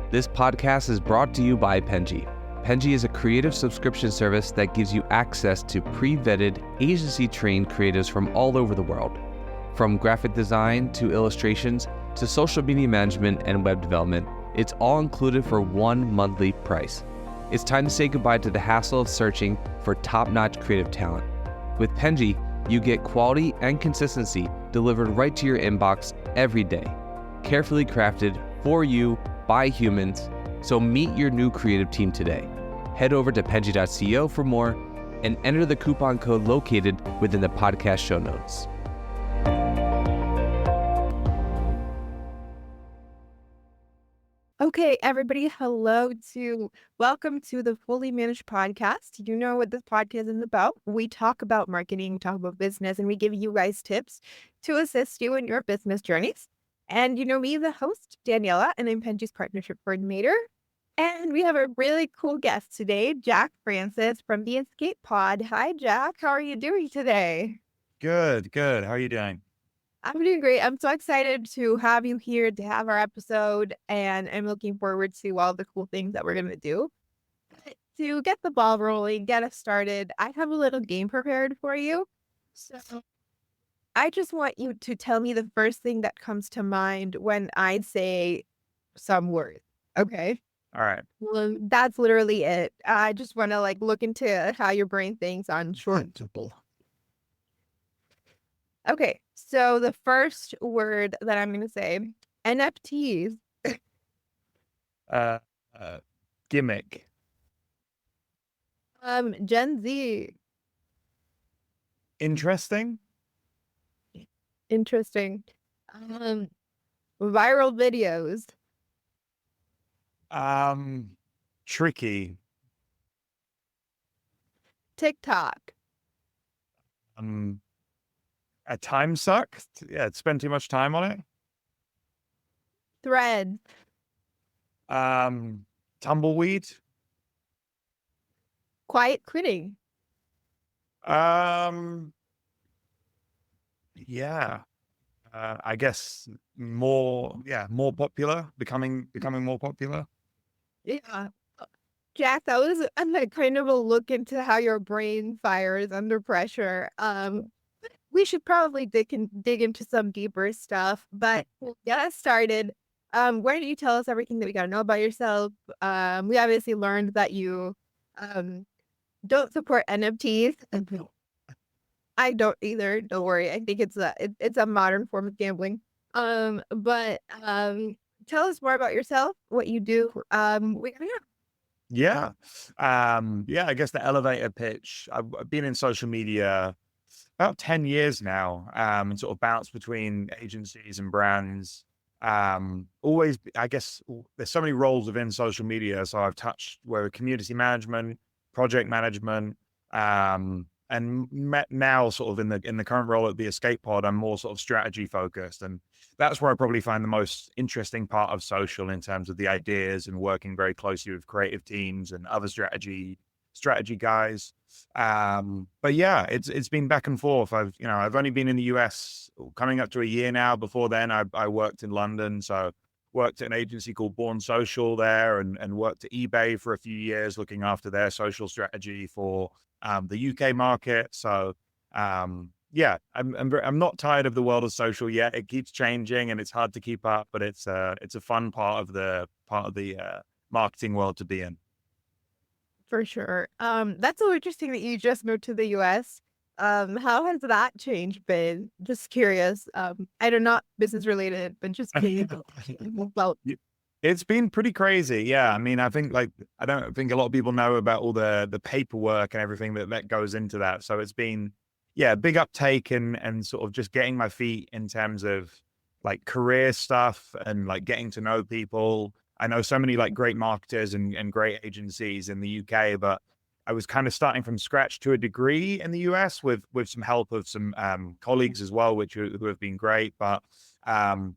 This podcast is brought to you by Penji. Penji is a creative subscription service that gives you access to pre-vetted, agency-trained creatives from all over the world. From graphic design to illustrations to social media management and web development, it's all included for one monthly price. It's time to say goodbye to the hassle of searching for top-notch creative talent. With Penji, you get quality and consistency delivered right to your inbox every day. Carefully crafted for you by humans, so meet your new creative team today. Head over to penji.co for more and enter the coupon code located within the podcast show notes. Okay, everybody, welcome to the Fully Managed Podcast. You know what this podcast is about. We talk about marketing, we talk about business, and we give you guys tips to assist you in your business journeys. And you know me, the host, Daniela, and I'm Penji's partnership coordinator. And we have a really cool guest today, Jack Francis from the Escape Pod. Hi, Jack. How are you doing today? Good. How are you doing? I'm doing great. I'm so excited to have you here to have our episode, and I'm looking forward to all the cool things that we're going to do. To get the ball rolling, get us started, I have a little game prepared for you. So I just want you to tell me the first thing that comes to mind when I say some word. Okay? All right. Well, that's literally it. I just want to look into how your brain thinks on short. Okay, so the first word that I'm going to say, NFTs. Gimmick. Gen Z. Interesting. Interesting. Viral videos. Tricky. TikTok. A time suck. Yeah, spend too much time on it. Threads. Tumbleweed. Quiet quitting. Yeah. I guess more popular, becoming more popular. Yeah. Jack, that was kind of a look into how your brain fires under pressure. We should probably dig into some deeper stuff, but we'll get us started. Why don't you tell us everything that we gotta know about yourself? We obviously learned that you don't support NFTs. I don't either. Don't worry. I think it's a modern form of gambling. But tell us more about yourself, what you do. We gotta know. Yeah. I guess the elevator pitch. I've been in social media about 10 years now, and sort of bounced between agencies and brands. Always, I guess there's so many roles within social media. So I've touched community management, project management, and now sort of in the current role at the Escape Pod, I'm more sort of strategy focused. And that's where I probably find the most interesting part of social in terms of the ideas and working very closely with creative teams and other strategy guys. But yeah, it's been back and forth. I've only been in the US coming up to a year now. Before then I worked in London, so worked at an agency called Born Social there, and worked at eBay for a few years looking after their social strategy for the UK market. So I'm not tired of the world of social yet. It keeps changing and it's hard to keep up, but it's a fun part of the marketing world to be in. For sure. That's so interesting that you just moved to the US. How has that change been? Just curious. I know, not business related, but just well, It's been pretty crazy. Yeah. I mean, I don't think a lot of people know about all the paperwork and everything that goes into that. So it's been, big uptake and sort of just getting my feet in terms of career stuff and getting to know people. I know so many great marketers and great agencies in the UK, but I was kind of starting from scratch to a degree in the US with some help of some colleagues as well, who have been great. But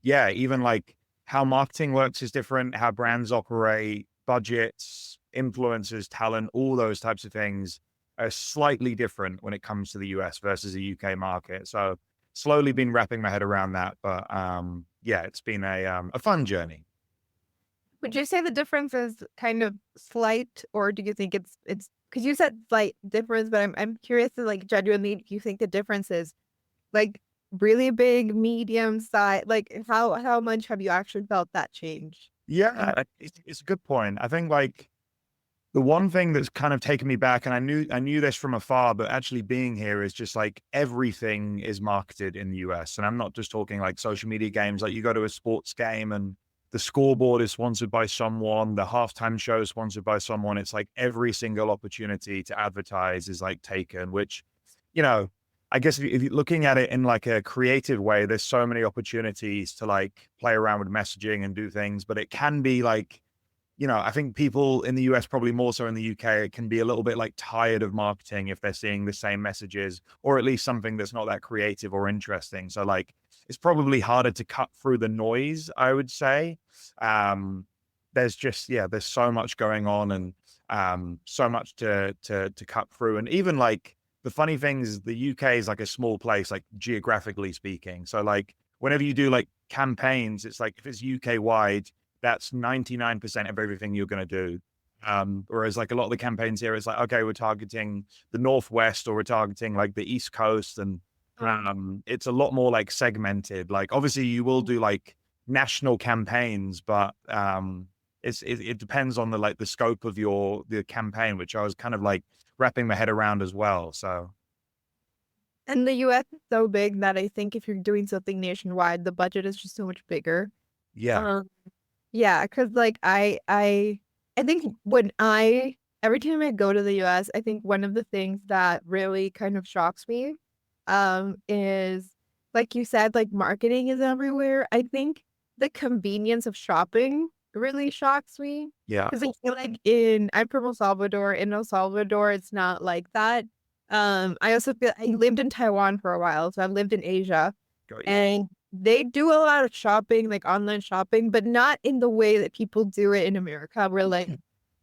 even how marketing works is different, how brands operate, budgets, influencers, talent, all those types of things are slightly different when it comes to the US versus the UK market. So slowly been wrapping my head around that, but it's been a fun journey. Would you say the difference is kind of slight, or do you think it's because you said slight difference, but I'm curious to like genuinely, do you think the difference is like really big, medium size? Like how much have you actually felt that change? Yeah, it's a good point. I think like the one thing that's kind of taken me back, and I knew this from afar, but actually being here is just like everything is marketed in the US. And I'm not just talking like social media games, like you go to a sports game and the scoreboard is sponsored by someone, the halftime show is sponsored by someone. It's like every single opportunity to advertise is like taken, which, you know, I guess if you're looking at it in like a creative way, there's so many opportunities to like play around with messaging and do things, but it can be like, I think people in the US, probably more so in the UK, can be a little bit like tired of marketing if they're seeing the same messages, or at least something that's not that creative or interesting. So like, it's probably harder to cut through the noise, I would say. There's just, yeah, there's so much going on, and so much to cut through. And even like the funny thing is the UK is like a small place, like geographically speaking. So like whenever you do like campaigns, it's like if it's UK wide, that's 99% of everything you're going to do. Whereas like a lot of the campaigns here, it's like, okay, we're targeting the Northwest, or we're targeting like the East Coast. And it's a lot more like segmented. Like obviously you will do like national campaigns, but it depends on the scope of the campaign, which I was kind of like wrapping my head around as well. So And the US is so big that I think if you're doing something nationwide, the budget is just so much bigger. yeah, Um, yeah, because like I think every time I go to the US, I think one of the things that really kind of shocks me, is like you said, like marketing is everywhere. I think the convenience of shopping really shocks me yeah, because I feel like I'm from El Salvador. In El Salvador, it's not like that. I also feel I lived in Taiwan for a while, so I've lived in Asia, got you. and they do a lot of shopping, like online shopping, but not in the way that people do it in America, where like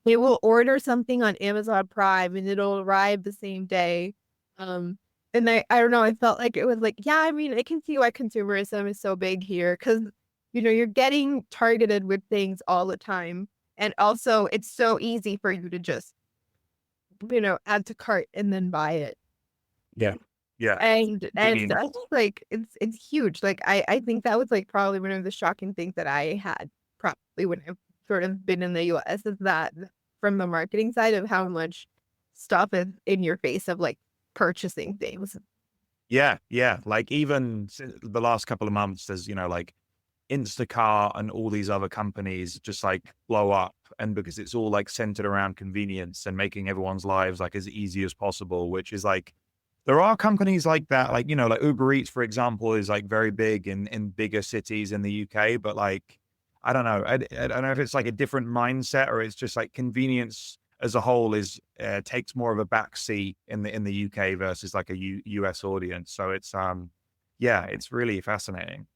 they will order something on Amazon Prime and it'll arrive the same day. Um, and I don't know, I felt like it was like, yeah, I mean, I can see why consumerism is so big here because, you're getting targeted with things all the time. And also, it's so easy for you to just, add to cart and then buy it. Yeah, yeah, And convenience. I think like it's huge. Like I think that was like probably one of the shocking things that I had probably when I've sort of been in the US is that from the marketing side of how much stuff is in your face of like purchasing things. Yeah, yeah. Like even the last couple of months, there's, like Instacart and all these other companies just like blow up. And because it's all like centered around convenience and making everyone's lives like as easy as possible, which is like, there are companies like that, like, like Uber Eats, for example, is like very big in bigger cities in the UK, but like, I don't know. I don't know if it's like a different mindset, or it's just like convenience as a whole is takes more of a backseat in the UK versus like a US audience. So it's yeah, it's really fascinating.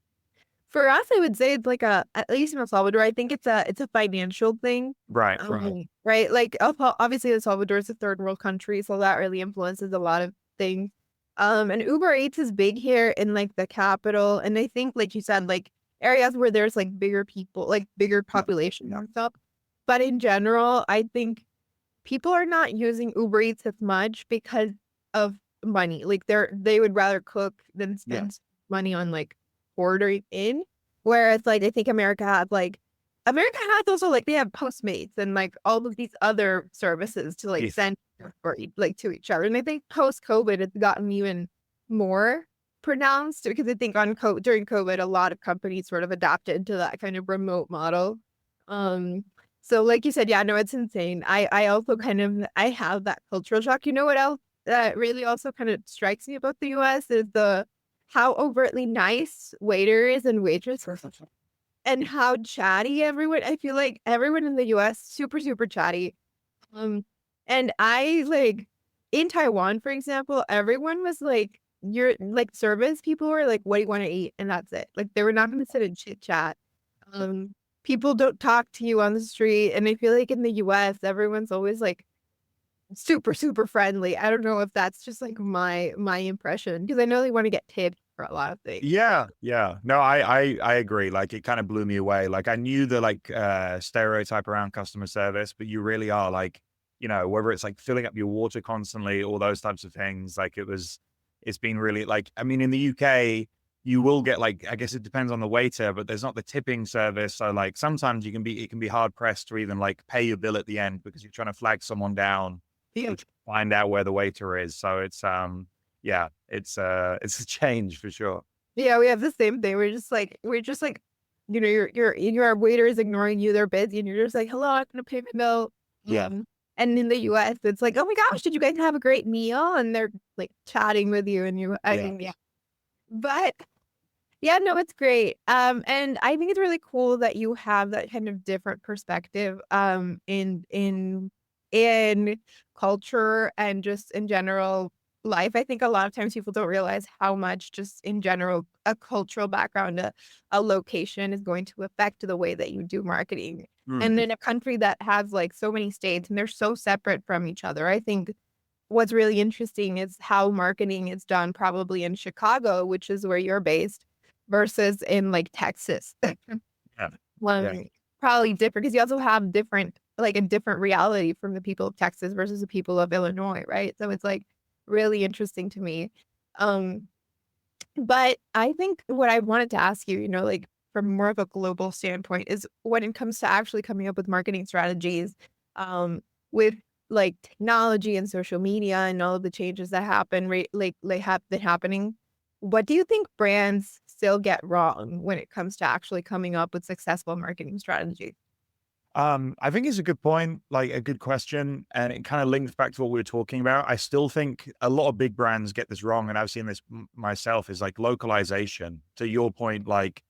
For us, I would say it's like at least in El Salvador, I think it's a financial thing. Right, right. Right. Like obviously El Salvador is a third world country, so that really influences a lot of things. And Uber Eats is big here in like the capital. And I think like you said, like areas where there's like bigger people, like bigger population and stuff. But in general, I think people are not using Uber Eats as much because of money. Like they would rather cook than Yeah. spend money on like ordering in. Whereas like I think America has also like they have Postmates and like all of these other services to like Yes. send or like to each other. And I think post COVID it's gotten even more pronounced because I think during COVID a lot of companies sort of adapted to that kind of remote model. Um so like you said, yeah, no, it's insane. I also I have that cultural shock. You know what else that really also kind of strikes me about the US is the how overtly nice waiters and waitresses and how chatty everyone. I feel like everyone in the US super super chatty. And I like in Taiwan, for example, everyone was like your like service people were like, what do you want to eat? And that's it. Like they were not gonna sit and chit chat. People don't talk to you on the street. And I feel like in the US, everyone's always like super, super friendly. I don't know if that's just like my impression because I know they want to get tips for a lot of things. Yeah, yeah. No, I agree. Like it kind of blew me away. Like I knew the stereotype around customer service, but you really are like, whether it's like filling up your water constantly, all those types of things, like it's been really like, I mean, in the UK, you will get like, I guess it depends on the waiter, but there's not the tipping service. So like sometimes it can be hard pressed to even like pay your bill at the end because you're trying to flag someone down Yeah. to find out where the waiter is. So yeah, it's a change for sure. Yeah, we have the same thing. We're just like, your waiter is ignoring you. They're busy, and you're just like, "Hello, I'm gonna pay my bill." Yeah. And in the U.S., it's like, "Oh my gosh, did you guys have a great meal?" And they're like chatting with you, and I Yeah. mean, yeah. But yeah, no, it's great. And I think it's really cool that you have that kind of different perspective, in culture and just in general life. I think a lot of times people don't realize how much just in general a cultural background, a location is going to affect the way that you do marketing. Mm. And in a country that has like so many states and they're so separate from each other, I think what's really interesting is how marketing is done probably in Chicago, which is where you're based, versus in like Texas. Yeah. Yeah. One probably different because you also have a different reality from the people of Texas versus the people of Illinois, right? So it's like really interesting to me. Um, but I think what I wanted to ask you, like from more of a global standpoint, is when it comes to actually coming up with marketing strategies, with like technology and social media and all of the changes that happen, right? Like have been happening. What do you think brands still get wrong when it comes to actually coming up with successful marketing strategies? I think it's a good point, like a good question, and it kind of links back to what we were talking about. I still think a lot of big brands get this wrong, and I've seen this myself, is like localization. To your point, like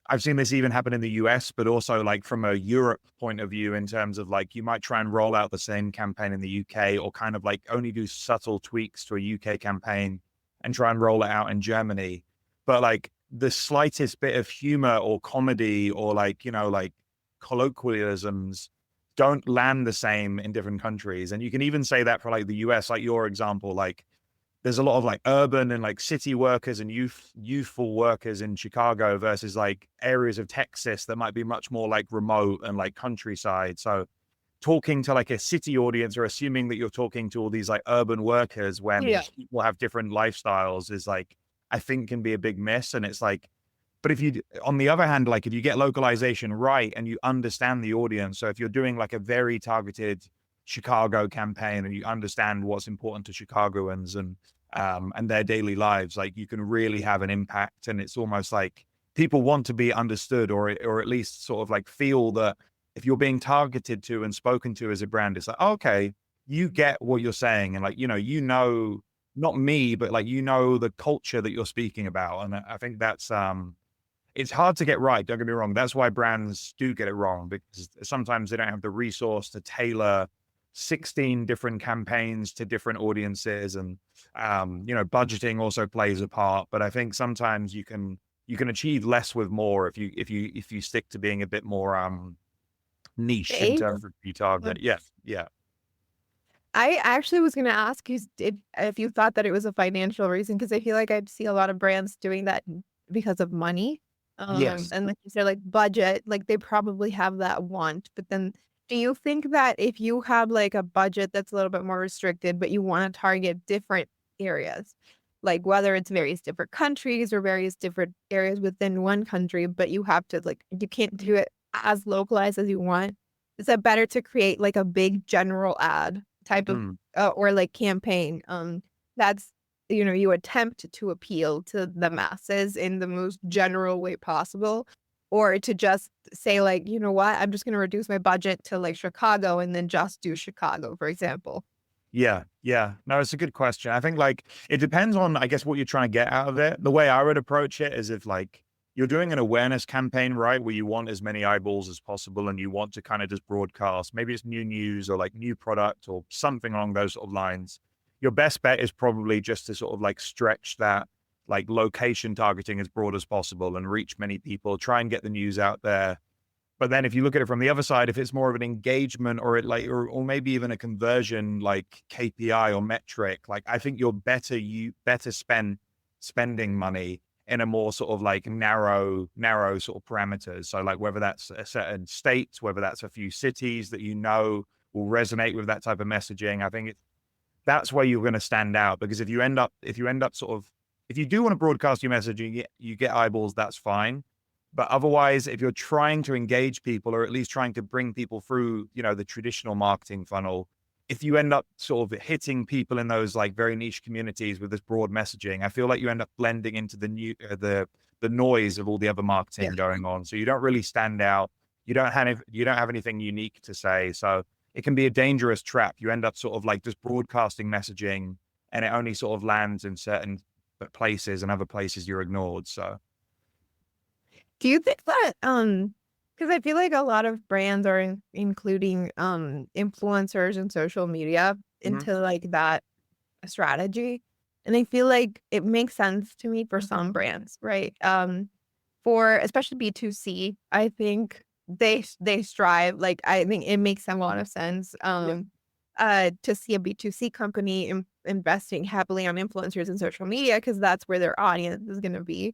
I've seen this even happen in the US, but also like from a Europe point of view, in terms of like you might try and roll out the same campaign in the UK, or kind of like only do subtle tweaks to a UK campaign and try and roll it out in Germany. But like the slightest bit of humor or comedy or like, like colloquialisms don't land the same in different countries. And you can even say that for like the US, like your example, like there's a lot of like urban and like city workers and youthful workers in Chicago versus like areas of Texas that might be much more like remote and like countryside. So talking to like a city audience or assuming that you're talking to all these like urban workers when Yeah. people have different lifestyles is like, I think can be a big miss. And it's like, but on the other hand, like if you get localization right and you understand the audience, so if you're doing like a very targeted Chicago campaign and you understand what's important to Chicagoans and their daily lives, like you can really have an impact. And it's almost like people want to be understood, or at least sort of like feel that if you're being targeted to and spoken to as a brand, it's like, oh, okay, you get what you're saying. And like, not me, but like, the culture that you're speaking about. And I think that's, it's hard to get right. Don't get me wrong. That's why brands do get it wrong, because sometimes they don't have the resource to tailor 16 different campaigns to different audiences. And, budgeting also plays a part, but I think sometimes you can achieve less with more if you stick to being a bit more, niche in Vague? terms of who you target. Yeah. Yeah. I actually was gonna ask you if you thought that it was a financial reason, because I feel like I'd see a lot of brands doing that because of money. Yes. And like you said, like budget, like they probably have that want. But then do you think that if you have like a budget that's a little bit more restricted, but you want to target different areas, like whether it's various different countries or various different areas within one country, but you have to like you can't do it as localized as you want, is it better to create like a big general ad type of Mm. or like campaign that's you attempt to appeal to the masses in the most general way possible, or to just say like, you know what, I'm just going to reduce my budget to like Chicago and then just do Chicago, for example. Yeah, yeah. No, it's a good question. I think like it depends on, I guess, what you're trying to get out of it. The way I would approach it is if like you're doing an awareness campaign, right, where you want as many eyeballs as possible and you want to kind of just broadcast, maybe it's new news or like new product or something along those sort of lines. Your best bet is probably just to sort of like stretch that like location targeting as broad as possible and reach many people, try and get the news out there. But then if you look at it from the other side, if it's more of an engagement or or maybe even a conversion like KPI or metric, like I think you better spend spending money in a more sort of like narrow sort of parameters. So like whether that's a certain states, whether that's a few cities that will resonate with that type of messaging. I think that's where you're going to stand out, because if you end up sort of, if you do want to broadcast your message, you get eyeballs, that's fine. But otherwise, if you're trying to engage people, or at least trying to bring people through, the traditional marketing funnel, if you end up sort of hitting people in those like very niche communities with this broad messaging, I feel like you end up blending into the noise of all the other marketing going on. So you don't really stand out. You don't have anything unique to say. So it can be a dangerous trap. You end up sort of like just broadcasting messaging, and it only sort of lands in certain places, and other places you're ignored. So Do you think that because I feel like a lot of brands are including influencers and social media into like that strategy, and I feel like it makes sense to me for some brands, right? For especially B2C, I think they strive, like I think it makes a lot of sense to see a B2C company investing heavily on influencers and social media, because that's where their audience is going to be.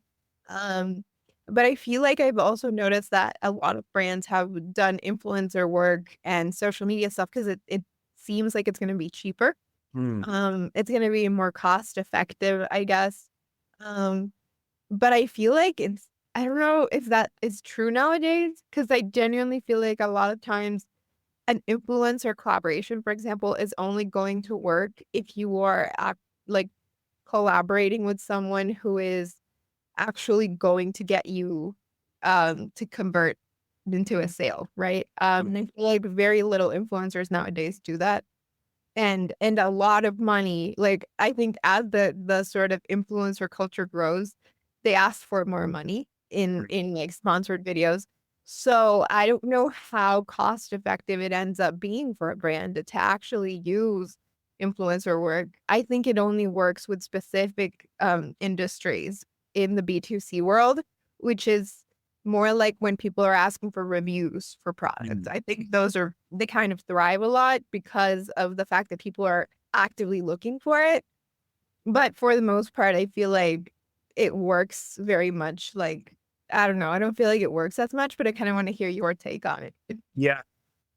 But I feel like I've also noticed that a lot of brands have done influencer work and social media stuff because it seems like it's going to be cheaper. It's going to be more cost effective, I guess. But I feel like I don't know if that is true nowadays, because I genuinely feel like a lot of times an influencer collaboration, for example, is only going to work if you are like collaborating with someone who is actually going to get you to convert into a sale, right? And I feel like very little influencers nowadays do that. And a lot of money, like I think as the sort of influencer culture grows, they ask for more money in like sponsored videos. So I don't know how cost effective it ends up being for a brand to actually use influencer work. I think it only works with specific industries in the B2C world, which is more like when people are asking for reviews for products. I think they kind of thrive a lot because of the fact that people are actively looking for it. But for the most part, I feel like it works very much like, I don't know, I don't feel like it works as much, but I kind of want to hear your take on it. yeah.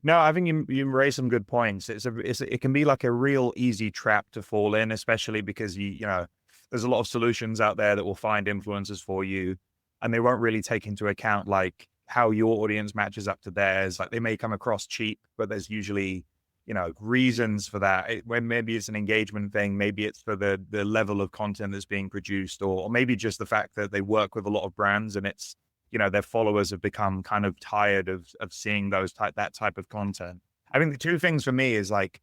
No, I think you raise some good points. It can be like a real easy trap to fall in, especially because there's a lot of solutions out there that will find influencers for you, and they won't really take into account like how your audience matches up to theirs. Like they may come across cheap, but there's usually, reasons for that. When maybe it's an engagement thing, maybe it's for the level of content that's being produced, or maybe just the fact that they work with a lot of brands, and it's, their followers have become kind of tired of seeing that type of content. I think the two things for me is like,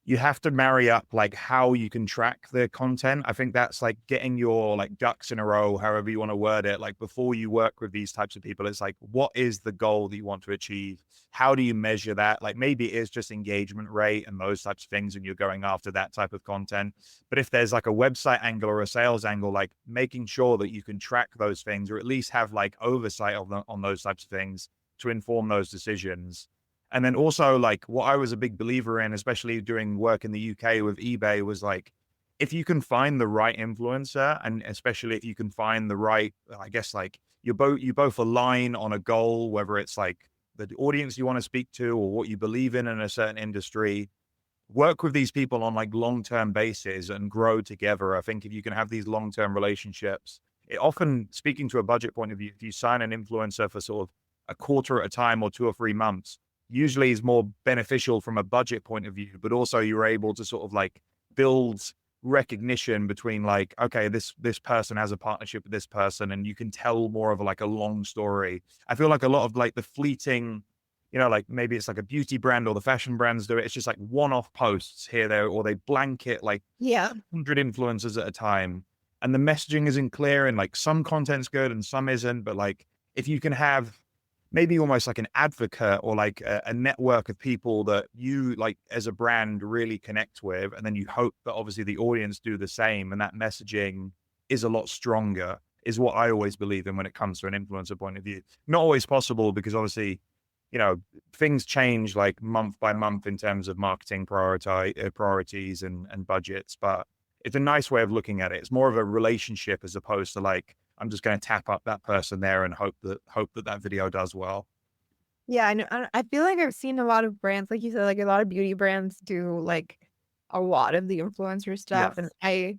you have to marry up like how you can track the content. I think that's like getting your like ducks in a row, however you want to word it. Like before you work with these types of people, it's like, what is the goal that you want to achieve? How do you measure that? Like maybe it's just engagement rate and those types of things, and you're going after that type of content. But if there's like a website angle or a sales angle, like making sure that you can track those things, or at least have like oversight on those types of things to inform those decisions. And then also like what I was a big believer in, especially doing work in the UK with eBay, was like, if you can find the right influencer, and especially if you can find the right, I guess like you both align on a goal, whether it's like the audience you want to speak to or what you believe in a certain industry, work with these people on like long-term basis and grow together. I think if you can have these long-term relationships, it often, speaking to a budget point of view, if you sign an influencer for sort of a quarter at a time or 2 or 3 months, usually is more beneficial from a budget point of view, but also you're able to sort of like build recognition between like, okay, this person has a partnership with this person, and you can tell more of like a long story. I feel like a lot of like the fleeting, like maybe it's like a beauty brand or the fashion brands do it. It's just like one-off posts here, there, or they blanket like 100 influencers at a time. And the messaging isn't clear, and like some content's good and some isn't. But like, if you can have maybe almost like an advocate or like a network of people that you like as a brand really connect with, and then you hope that obviously the audience do the same, and that messaging is a lot stronger, is what I always believe in when it comes to an influencer point of view. Not always possible, because obviously, things change like month by month in terms of marketing priorities and budgets. But it's a nice way of looking at it. It's more of a relationship as opposed to like, I'm just going to tap up that person there and hope that video does well. Yeah, I know. I feel like I've seen a lot of brands, like you said, like a lot of beauty brands do like a lot of the influencer stuff, and Yes.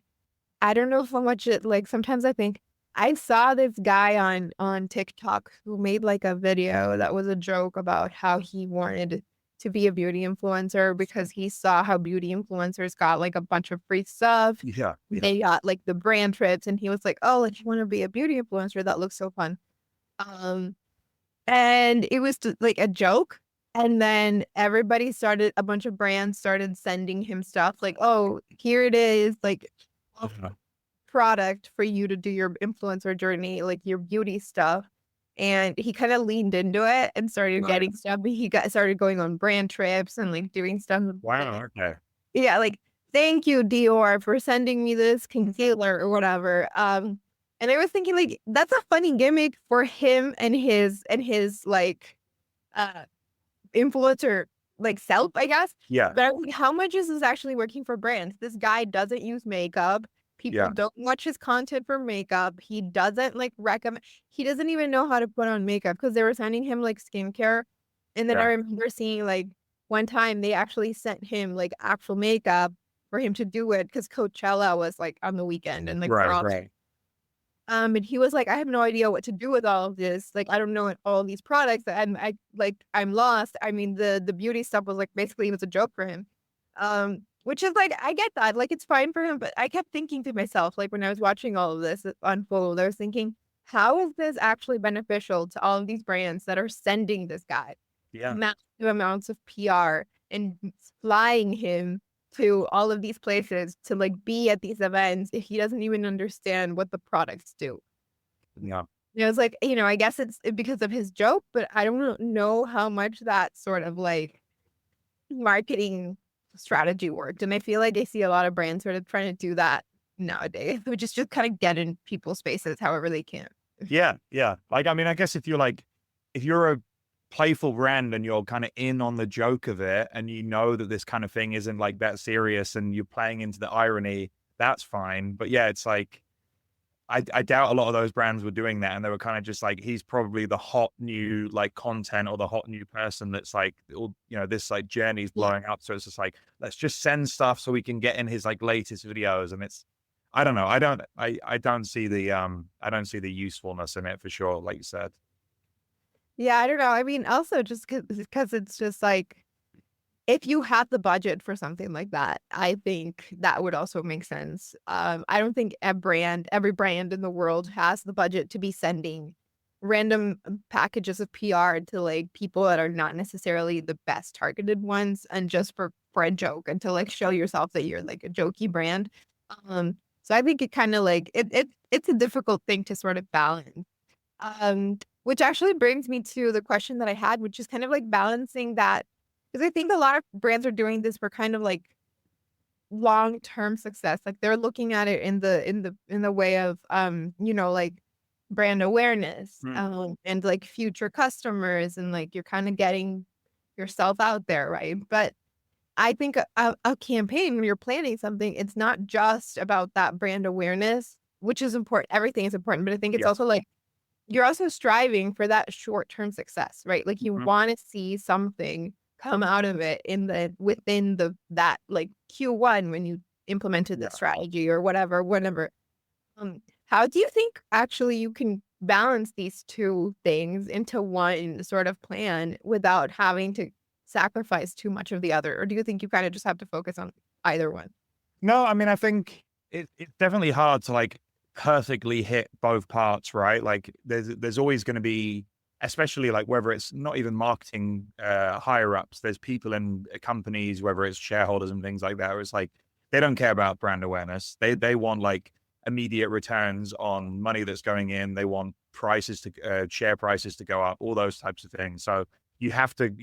I don't know how much it like. Sometimes I think I saw this guy on TikTok who made like a video that was a joke about how he wanted to be a beauty influencer because he saw how beauty influencers got like a bunch of free stuff. Yeah. Yeah. They got like the brand trips, and he was like, "Oh, like you want to be a beauty influencer? That looks so fun." Um, and it was like a joke. And then a bunch of brands started sending him stuff like, "Oh, here it is, like a Uh-huh. product for you to do your influencer journey, like your beauty stuff." And he kind of leaned into it and started Right. getting stuff. He got started going on brand trips and like doing stuff. Wow. Okay. Yeah, like, "Thank you, Dior, for sending me this concealer," or whatever. And I was thinking, like, that's a funny gimmick for him and his like, uh, influencer, like, self, I guess. Yeah. But I was like, how much is this actually working for brands? This guy doesn't use makeup. People Yeah. don't watch his content for makeup. He doesn't, like, recommend he doesn't even know how to put on makeup because they were sending him, like, skincare. And then I Yeah. remember seeing, like, one time they actually sent him, like, actual makeup for him to do it because Coachella was, like, on the weekend and, like, we're Right. all Right. and he was like, "I have no idea what to do with all of this. Like, I don't know what all these products, and I'm lost." I mean, the beauty stuff was like basically it was a joke for him. Which is like I get that. Like it's fine for him, but I kept thinking to myself, like when I was watching all of this unfold, I was thinking, how is this actually beneficial to all of these brands that are sending this guy Yeah. massive amounts of PR and flying him to all of these places to like be at these events if he doesn't even understand what the products do. Yeah. You know, it's like, I guess it's because of his joke, but I don't know how much that sort of like marketing strategy worked. And I feel like I see a lot of brands sort of trying to do that nowadays, which is just kind of get in people's faces however they can. Yeah. Yeah. Like, I mean, I guess if you're a playful brand and you're kind of in on the joke of it and you know that this kind of thing isn't like that serious and you're playing into the irony, that's fine. But yeah, it's like, I doubt a lot of those brands were doing that. And they were kind of just like, he's probably the hot new like content or the hot new person that's like, this like journey's Yeah. blowing up. So it's just like, let's just send stuff so we can get in his like latest videos. And it's, I don't know. I don't see the usefulness in it for sure. Like you said. Yeah, I don't know. I mean, also just because it's just like, if you have the budget for something like that, I think that would also make sense. I don't think every brand in the world has the budget to be sending random packages of PR to like people that are not necessarily the best targeted ones, and just for a joke and to like show yourself that you're like a jokey brand. So I think it kind of like it's a difficult thing to sort of balance. Which actually brings me to the question that I had, which is kind of like balancing that because I think a lot of brands are doing this for kind of like long-term success. Like they're looking at it in the way of like brand awareness, and like future customers, and like you're kind of getting yourself out there, right? But I think a campaign when you're planning something, it's not just about that brand awareness, which is important. Everything is important, but I think it's Yeah. also like you're also striving for that short-term success, right? Like you Mhm. want to see something come out of it within that like Q1 when you implemented the Yeah. strategy or whatever. How do you think actually you can balance these two things into one sort of plan without having to sacrifice too much of the other? Or do you think you kind of just have to focus on either one? No, I mean, I think it's definitely hard to like perfectly hit both parts, right? Like there's always going to be, especially like whether it's not even marketing higher ups, there's people in companies, whether it's shareholders and things like that, where it's like they don't care about brand awareness. They want like immediate returns on money that's going in. They want prices to share prices to go up, all those types of things. So you have to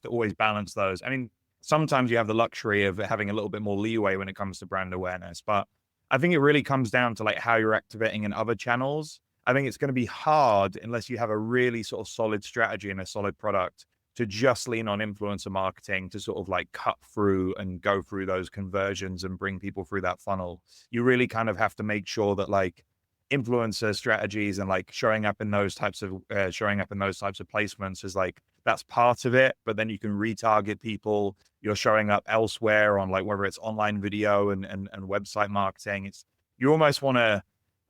always balance those. I mean, sometimes you have the luxury of having a little bit more leeway when it comes to brand awareness, but I think it really comes down to like how you're activating in other channels. I think it's going to be hard unless you have a really sort of solid strategy and a solid product to just lean on influencer marketing to sort of like cut through and go through those conversions and bring people through that funnel. You really kind of have to make sure that like influencer strategies and like showing up in those types of placements is like, that's part of it, but then you can retarget people. You're showing up elsewhere on like, whether it's online video and website marketing. You almost want to,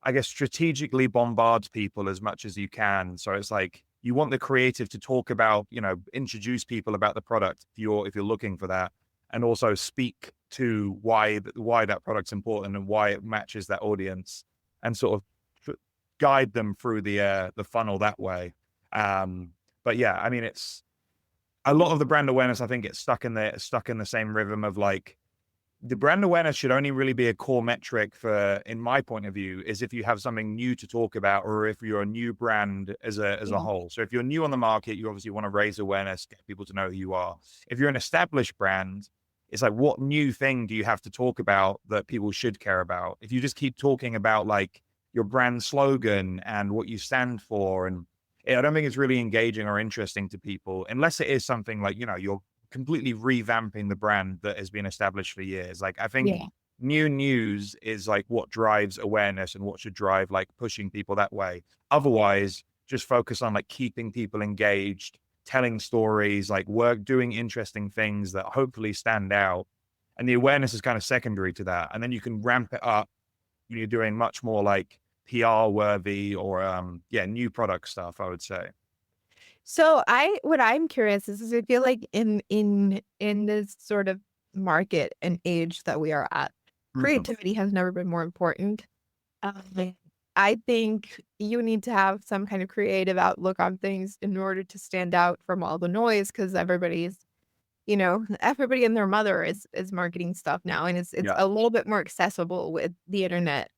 I guess, strategically bombard people as much as you can. So it's like, you want the creative to talk about, introduce people about the product if you're looking for that, and also speak to why that product's important and why it matches that audience, and sort of guide them through the funnel that way. But yeah, I mean, it's a lot of the brand awareness. I think it's stuck in the same rhythm of like, the brand awareness should only really be a core metric for, in my point of view, is if you have something new to talk about, or if you're a new brand as a whole. So if you're new on the market, you obviously want to raise awareness, get people to know who you are. If you're an established brand, it's like, what new thing do you have to talk about that people should care about? If you just keep talking about like your brand slogan and what you stand for, and I don't think it's really engaging or interesting to people, unless it is something like, you're completely revamping the brand that has been established for years. Like, I think new news is like what drives awareness and what should drive like pushing people that way. Otherwise, just focus on like keeping people engaged, telling stories, like doing interesting things that hopefully stand out. And the awareness is kind of secondary to that. And then you can ramp it up when you're doing much more like PR worthy or new product stuff, I would say. So what I'm curious is I feel like in this sort of market and age that we are at, creativity has never been more important. Um, I think you need to have some kind of creative outlook on things in order to stand out from all the noise, because everybody and their mother is marketing stuff now, and it's Yeah. a little bit more accessible with the internet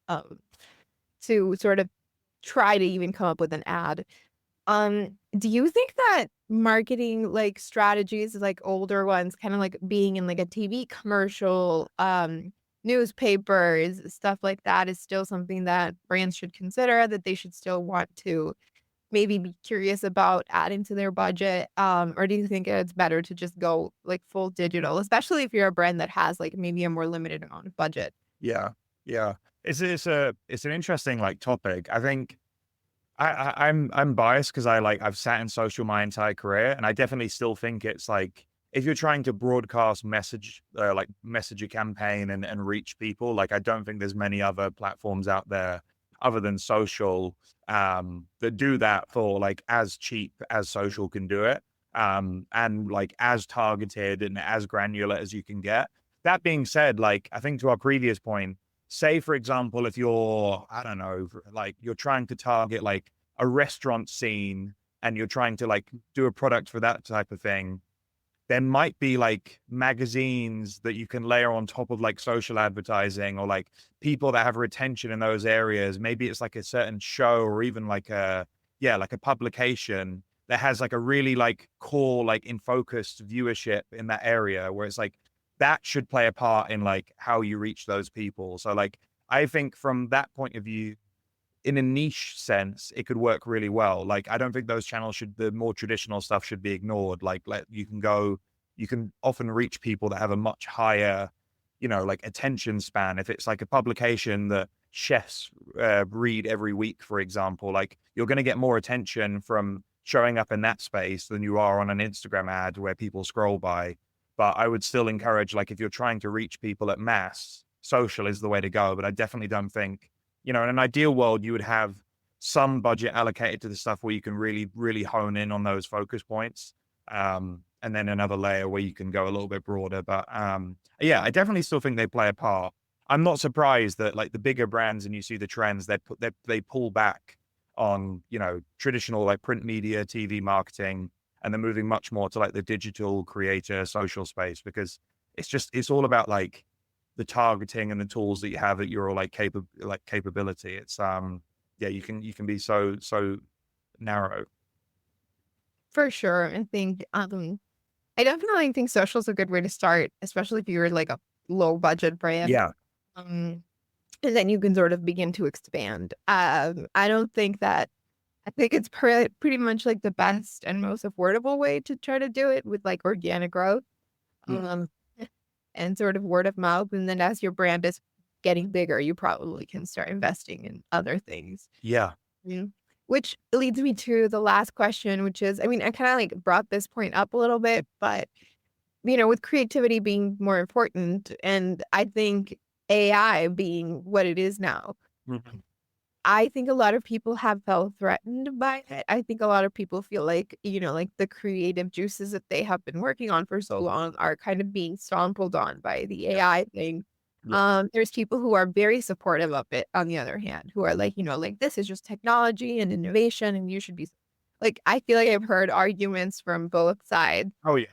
to sort of try to even come up with an ad. Do you think that marketing like strategies, like older ones, kind of like being in like a TV commercial, newspapers, stuff like that, is still something that brands should consider, that they should still want to maybe be curious about adding to their budget? Or do you think it's better to just go like full digital, especially if you're a brand that has like maybe a more limited amount of budget? Yeah. Yeah. It's an interesting like topic. I think I'm biased because I've sat in social my entire career, and I definitely still think it's like, if you're trying to broadcast message a campaign and reach people, like, I don't think there's many other platforms out there other than social that do that for like as cheap as social can do it, and like as targeted and as granular as you can get. That being said, like, I think to our previous point, say, for example, if you're, I don't know, like you're trying to target like a restaurant scene and you're trying to like do a product for that type of thing, there might be like magazines that you can layer on top of like social advertising, or like people that have retention in those areas. Maybe it's like a certain show, or even like a publication that has like a really like core, like in focused viewership in that area, where it's like, that should play a part in like how you reach those people. So like, I think from that point of view, in a niche sense, it could work really well. Like, I don't think those channels the more traditional stuff should be ignored. Like, you can often reach people that have a much higher, like attention span. If it's like a publication that chefs read every week, for example, like, you're going to get more attention from showing up in that space than you are on an Instagram ad where people scroll by. But I would still encourage, like, if you're trying to reach people at mass, social is the way to go. But I definitely don't think, in an ideal world, you would have some budget allocated to the stuff where you can really, really hone in on those focus points. And then another layer where you can go a little bit broader. But yeah, I definitely still think they play a part. I'm not surprised that like the bigger brands, and you see the trends, they pull back on, traditional like print media, TV marketing, and they're moving much more to like the digital creator social space, because it's all about like the targeting and the tools that you have at your like capability. It's you can be so narrow. For sure. I think I definitely think social is a good way to start, especially if you're like a low budget brand. Yeah. And then you can sort of begin to expand. I don't think that I think it's pretty much like the best and most affordable way to try to do it with like organic growth, Mm. um, and sort of word of mouth. And then as your brand is getting bigger, you probably can start investing in other things. Yeah. Yeah. Which leads me to the last question, which is, I mean, I kind of like brought this point up a little bit, but with creativity being more important, and I think AI being what it is now, Mhm. I think a lot of people have felt threatened by it. I think a lot of people feel like, like the creative juices that they have been working on for so long are kind of being trampled on by the AI thing. Yeah. There's people who are very supportive of it, on the other hand, who are like, like this is just technology and innovation and you should be like, I feel like I've heard arguments from both sides, Oh yeah.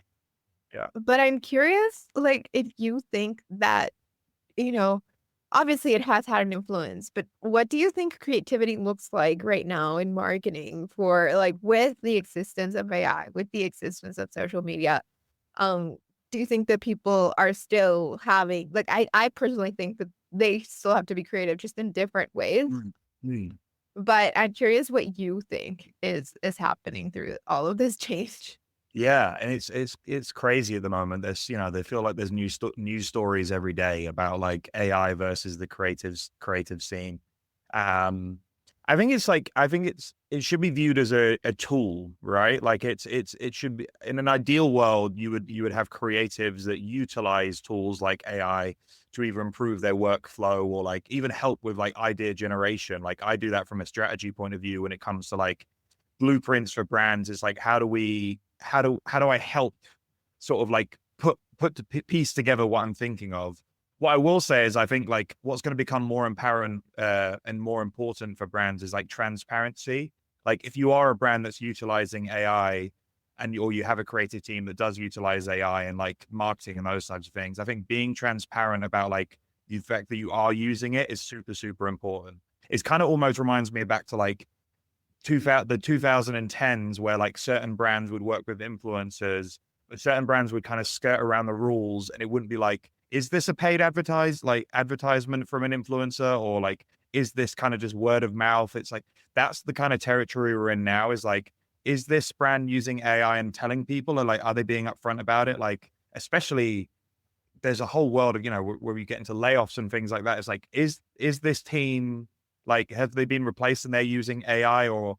Yeah. but I'm curious, like, if you think that you know, obviously it has had an influence, but what do you think creativity looks like right now in marketing for like with the existence of AI, with the existence of social media? Um, do you think that people are still having like I personally think that they still have to be creative just in different ways. Mm. Mm. But I'm curious what you think is happening through all of this change. Yeah, and it's crazy at the moment. They feel like there's news stories every day about like AI versus the creative scene. Um, I think it should be viewed as a tool, right? Like it should be in an ideal world, you would have creatives that utilize tools like AI to either improve their workflow or like even help with like idea generation. Like I do that from a strategy point of view when it comes to like blueprints for brands. It's like how do I help sort of like piece together what I'm thinking of. What I will say is I think like what's going to become more apparent and more important for brands is like transparency. Like if you are a brand that's utilizing AI or you have a creative team that does utilize AI and like marketing and those types of things, I think being transparent about like the fact that you are using it is super, super important. It's kind of almost reminds me back to like the 2010s where like certain brands would work with influencers, but certain brands would kind of skirt around the rules and it wouldn't be like, is this a paid advertisement from an influencer or like, is this kind of just word of mouth? It's like, that's the kind of territory we're in now is like, is this brand using AI and telling people or like, are they being upfront about it? Like, especially there's a whole world of, where we get into layoffs and things like that. It's like, is this team like, have they been replaced and they're using AI or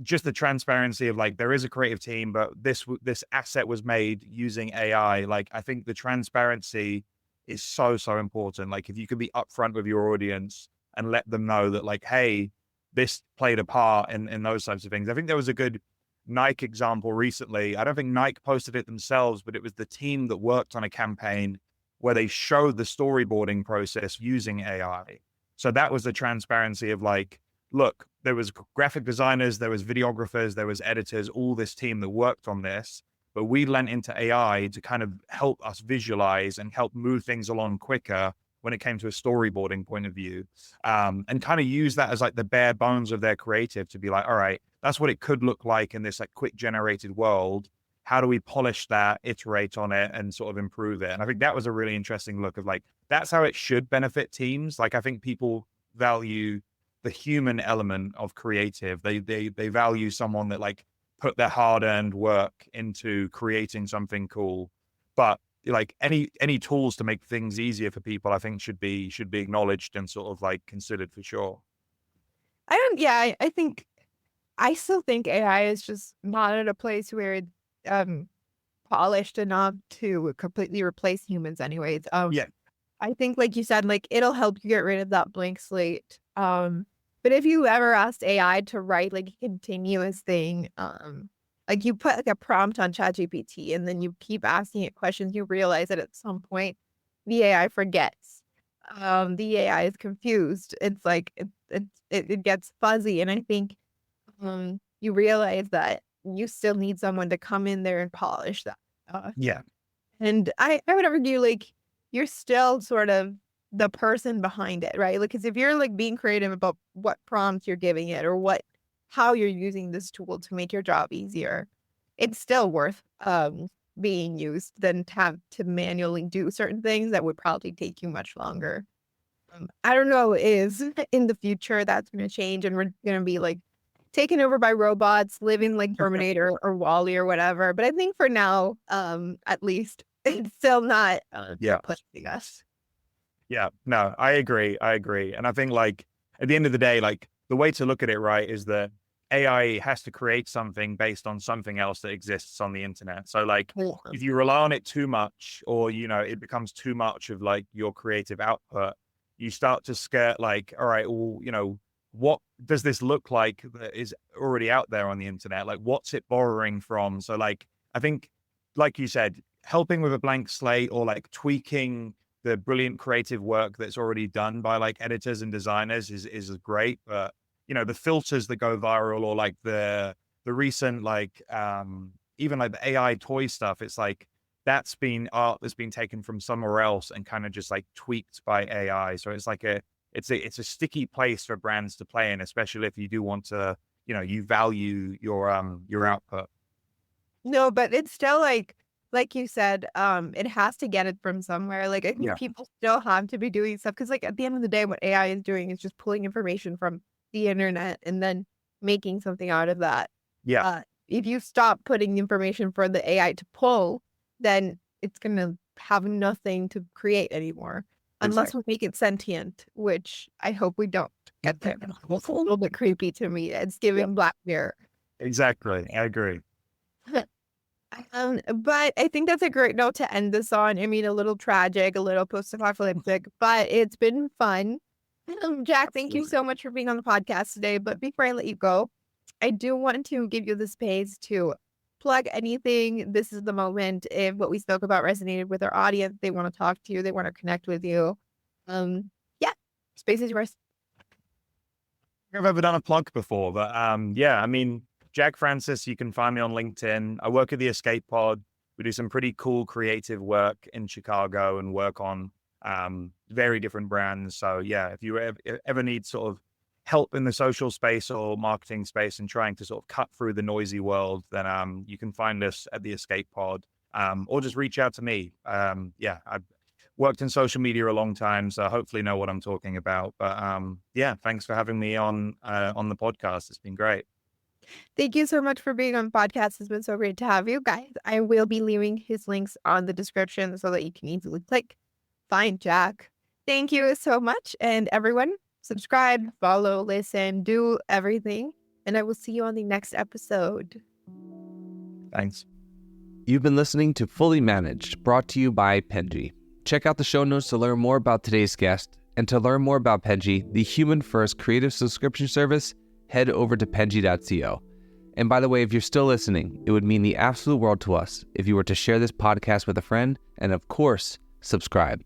just the transparency of like, there is a creative team, but this asset was made using AI. Like, I think the transparency is so, so important. Like if you can be upfront with your audience and let them know that like, hey, this played a part in those types of things. I think there was a good Nike example recently. I don't think Nike posted it themselves, but it was the team that worked on a campaign where they showed the storyboarding process using AI. So that was the transparency of like, look, there was graphic designers, there was videographers, there was editors, all this team that worked on this, but we lent into AI to kind of help us visualize and help move things along quicker when it came to a storyboarding point of view, and kind of use that as like the bare bones of their creative to be like, all right, that's what it could look like in this like quick generated world. How do we polish that, iterate on it, and sort of improve it? And I think that was a really interesting look of like, that's how it should benefit teams. Like, I think people value the human element of creative. They value someone that like put their hard-earned work into creating something cool. But like any tools to make things easier for people, I think should be acknowledged and sort of like considered for sure. I don't, yeah, I think I still think AI is just not at a place where it's polished enough to completely replace humans anyways. Yeah. I think like you said, like it'll help you get rid of that blank slate. But if you ever asked AI to write like a continuous thing, like you put like a prompt on ChatGPT and then you keep asking it questions, you realize that at some point the AI forgets. The AI is confused. It's like it gets fuzzy. And I think you realize that you still need someone to come in there and polish that. Uh, Yeah. and I would argue like you're still sort of the person behind it, right? Like, because if you're like being creative about what prompts you're giving it or how you're using this tool to make your job easier, it's still worth being used than to have to manually do certain things that would probably take you much longer. I don't know is in the future that's going to change and we're going to be like taken over by robots, living like Terminator or Wall-E or whatever. But I think for now, at least, it's still not pushing us. Yeah, no, I agree. And I think like at the end of the day, like the way to look at it, right, is that AI has to create something based on something else that exists on the internet. So like if you rely on it too much, or, you know, it becomes too much of like your creative output, you start to skirt like, all right, well, you know, what does this look like that is already out there on the internet? Like, what's it borrowing from? So like, I think, like you said, helping with a blank slate or like tweaking the brilliant creative work that's already done by like editors and designers is great. But, you know, the filters that go viral, or like the recent, like, even like the AI toy stuff, it's like, that's been art that's been taken from somewhere else and kind of just like tweaked by AI. So it's like it's a sticky place for brands to play in, especially if you do want to, you know, you value your output. No, but it's still like you said, it has to get it from somewhere. Like I think people still have to be doing stuff, because like at the end of the day, what AI is doing is just pulling information from the internet and then making something out of that. Yeah. If you stop putting information for the AI to pull, then it's gonna have nothing to create anymore. Unless we make it sentient, which I hope we don't get there. It's a little bit creepy to me. It's giving Black Mirror. Exactly. I agree. But I think that's a great note to end this on. I mean, a little tragic, a little post-apocalyptic, but it's been fun. Jack, thank you so much for being on the podcast today. But before I let you go, I do want to give you the space to plug anything. This is the moment. If what we spoke about resonated with our audience, they want to talk to you, they want to connect with you. Yeah, space is yours. I've ever done a plug before, but yeah, I mean, Jack Francis, you can find me on LinkedIn. I work at the Escape Pod. We do some pretty cool creative work in Chicago and work on very different brands. So yeah, if you ever need sort of help in the social space or marketing space and trying to sort of cut through the noisy world, then you can find us at the Escape Pod, or just reach out to me. Yeah, I've worked in social media a long time, so hopefully know what I'm talking about. But yeah, thanks for having me on the podcast. It's been great. Thank you so much for being on the podcast. It's been so great to have you guys. I will be leaving his links on the description so that you can easily click, find Jack. Thank you so much. And everyone, subscribe, follow, listen, do everything. And I will see you on the next episode. Thanks. You've been listening to Fully Managed, brought to you by Penji. Check out the show notes to learn more about today's guest, and to learn more about Penji, the human-first creative subscription service, head over to penji.co. And by the way, if you're still listening, it would mean the absolute world to us if you were to share this podcast with a friend, and of course, subscribe.